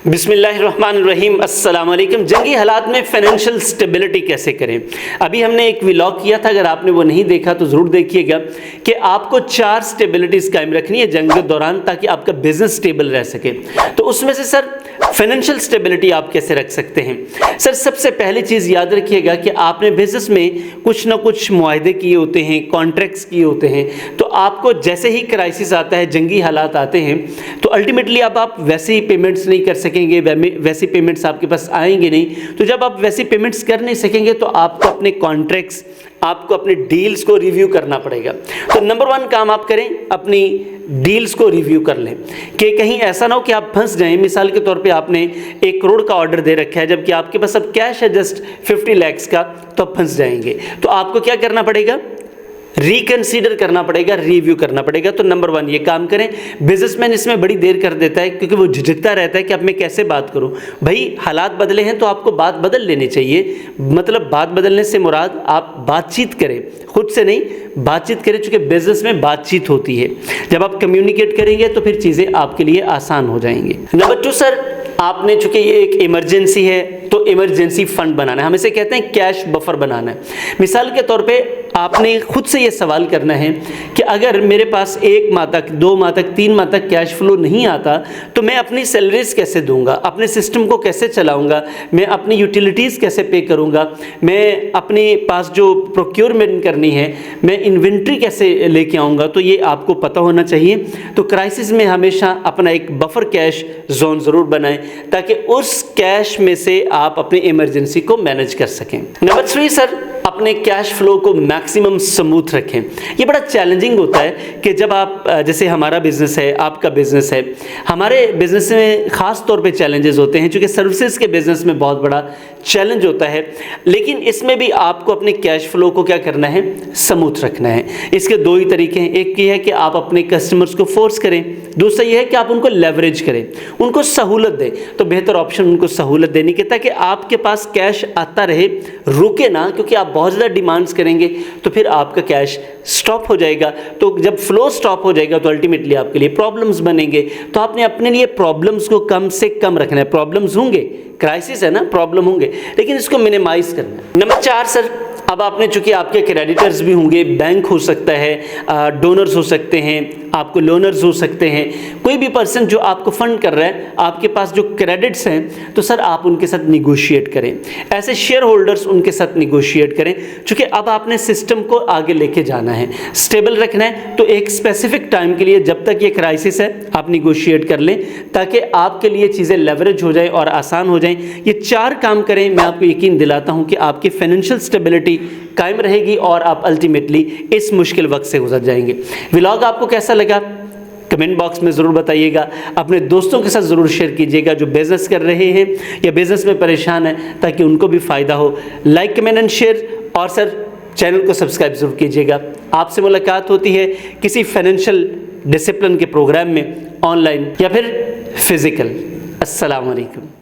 बिस्मिल्लाहिर्रहमानिर्रहीम, अस्सलाम वालेकुम। जंगी हालात में फाइनेंशियल स्टेबिलिटी कैसे करें, अभी हमने एक व्लॉग किया था, अगर आपने वो नहीं देखा तो ज़रूर देखिएगा कि आपको 4 स्टेबिलिटीज़ कायम रखनी है जंग के दौरान ताकि आपका बिजनेस स्टेबल रह सके। तो उसमें से सर फाइनेंशियल स्टेबिलिटी आप कैसे रख सकते हैं। सर सबसे पहली चीज़ याद रखिएगा कि आपने बिजनेस में कुछ ना कुछ मुआहदे किए होते हैं, कॉन्ट्रैक्ट्स किए होते हैं। तो आपको जैसे ही क्राइसिस आता है, जंगी हालात आते हैं, तो अल्टीमेटली अब आप वैसे ही पेमेंट्स नहीं कर सकेंगे, वैसी पेमेंट्स आपके पास आएंगे नहीं। तो जब आप वैसी पेमेंट्स कर नहीं सकेंगे तो आपको अपने कॉन्ट्रैक्ट्स, आपको अपने डील्स को रिव्यू करना पड़ेगा। तो नंबर 1 काम आप करें, अपनी डील्स को रिव्यू कर लें कि कहीं ऐसा ना हो कि आप फंस जाएं। मिसाल के तौर पे आपने 1 करोड़ का ऑर्डर दे रखा है जबकि आपके पास अब कैश है जस्ट 50 लाख का, तो आप फंस जाएंगे। तो आपको क्या करना पड़ेगा, रिकंसीडर करना पड़ेगा, रिव्यू करना पड़ेगा। तो नंबर 1 ये काम करें। बिजनेसमैन इसमें बड़ी देर कर देता है क्योंकि वो झिझकता रहता है कि अब मैं कैसे बात करूं। भाई हालात बदले हैं तो आपको बात बदल लेनी चाहिए। मतलब बात बदलने से मुराद आप बातचीत करें, खुद से नहीं, बातचीत करें, चूंकि बिजनेस में बातचीत होती है। जब आप कम्युनिकेट करेंगे तो फिर चीज़ें आपके लिए आसान हो जाएंगी। नंबर 2 सर, आपने चूंकि ये एक इमरजेंसी है तो इमरजेंसी फंड बनाना है। हम इसे कहते हैं कैश बफर बनाना है। मिसाल के तौर पे आपने खुद से ये सवाल करना है कि अगर मेरे पास 1 माह तक, 2 माह तक, 3 माह तक कैश फ्लो नहीं आता तो मैं अपनी सैलरीज कैसे दूंगा, अपने सिस्टम को कैसे चलाऊंगा, मैं अपनी यूटिलिटीज़ कैसे पे करूंगा, मैं अपने पास जो प्रोक्योरमेंट करनी है, मैं इन्वेंट्री कैसे लेके आऊँगा। तो ये आपको पता होना चाहिए। तो क्राइसिस में हमेशा अपना एक बफर कैश जोन ज़रूर बनाएं ताकि उस कैश में से आप अपनी इमरजेंसी को मैनेज कर सकें। नंबर 3 सर, अपने कैश फ्लो को मैक्सिमम स्मूथ रखें। ये बड़ा चैलेंजिंग होता है कि जब आप, जैसे हमारा बिजनेस है, आपका बिजनेस है, हमारे बिजनेस में ख़ास तौर पे चैलेंजेस होते हैं क्योंकि सर्विसेज के बिजनेस में बहुत बड़ा चैलेंज होता है। लेकिन इसमें भी आपको अपने कैश फ्लो को क्या करना है, स्मूथ रखना है। इसके 2 ही तरीके हैं। एक ये है कि आप अपने कस्टमर्स को फोर्स करें, दूसरा ये है कि आप उनको लेवरेज करें, उनको सहूलत दें। तो बेहतर ऑप्शन उनको सहूलत देने की, ताकि आपके पास कैश आता रहे, रुके ना, क्योंकि आप बहुत ज़्यादा डिमांड्स करेंगे तो फिर आपका कैश स्टॉप हो जाएगा। तो जब फ्लो स्टॉप हो जाएगा तो अल्टीमेटली आपके लिए प्रॉब्लम्स बनेंगे। तो आपने अपने लिए प्रॉब्लम्स को कम से कम रखना है। प्रॉब्लम्स होंगे, क्राइसिस है ना, प्रॉब्लम होंगे, लेकिन इसको मिनिमाइज करना है। नंबर 4 सर, अब आपने, चूंकि आपके क्रेडिटर्स भी होंगे, बैंक हो सकता है, डोनर्स हो सकते हैं, आपको लोनर्स हो सकते हैं, कोई भी पर्सन जो आपको फंड कर रहा है, आपके पास जो क्रेडिट्स हैं, तो सर आप उनके साथ निगोशिएट करें। ऐसे शेयर होल्डर्स, उनके साथ निगोशिएट करें, चूंकि अब आपने सिस्टम को आगे लेके जाना है, स्टेबल रखना है। तो एक स्पेसिफिक टाइम के लिए, जब तक ये क्राइसिस है, आप निगोशिएट कर लें ताकि आपके लिए चीज़ें लेवरेज हो जाए और आसान हो जाए। ये 4 काम करें, मैं आपको यकीन दिलाता हूं कि आपकी फाइनेंशियल स्टेबिलिटी कायम रहेगी और आप अल्टीमेटली इस मुश्किल वक्त से गुजर जाएंगे। व्लॉग आपको कैसा लगा कमेंट बॉक्स में ज़रूर बताइएगा। अपने दोस्तों के साथ ज़रूर शेयर कीजिएगा जो बिज़नेस कर रहे हैं या बिज़नेस में परेशान है, ताकि उनको भी फ़ायदा हो। लाइक, कमेंट एंड शेयर, और सर चैनल को सब्सक्राइब ज़रूर कीजिएगा। आपसे मुलाकात होती है किसी फाइनेंशियल डिसिप्लिन के प्रोग्राम में, ऑनलाइन या फिर फिज़िकल। अस्सलाम वालेकुम।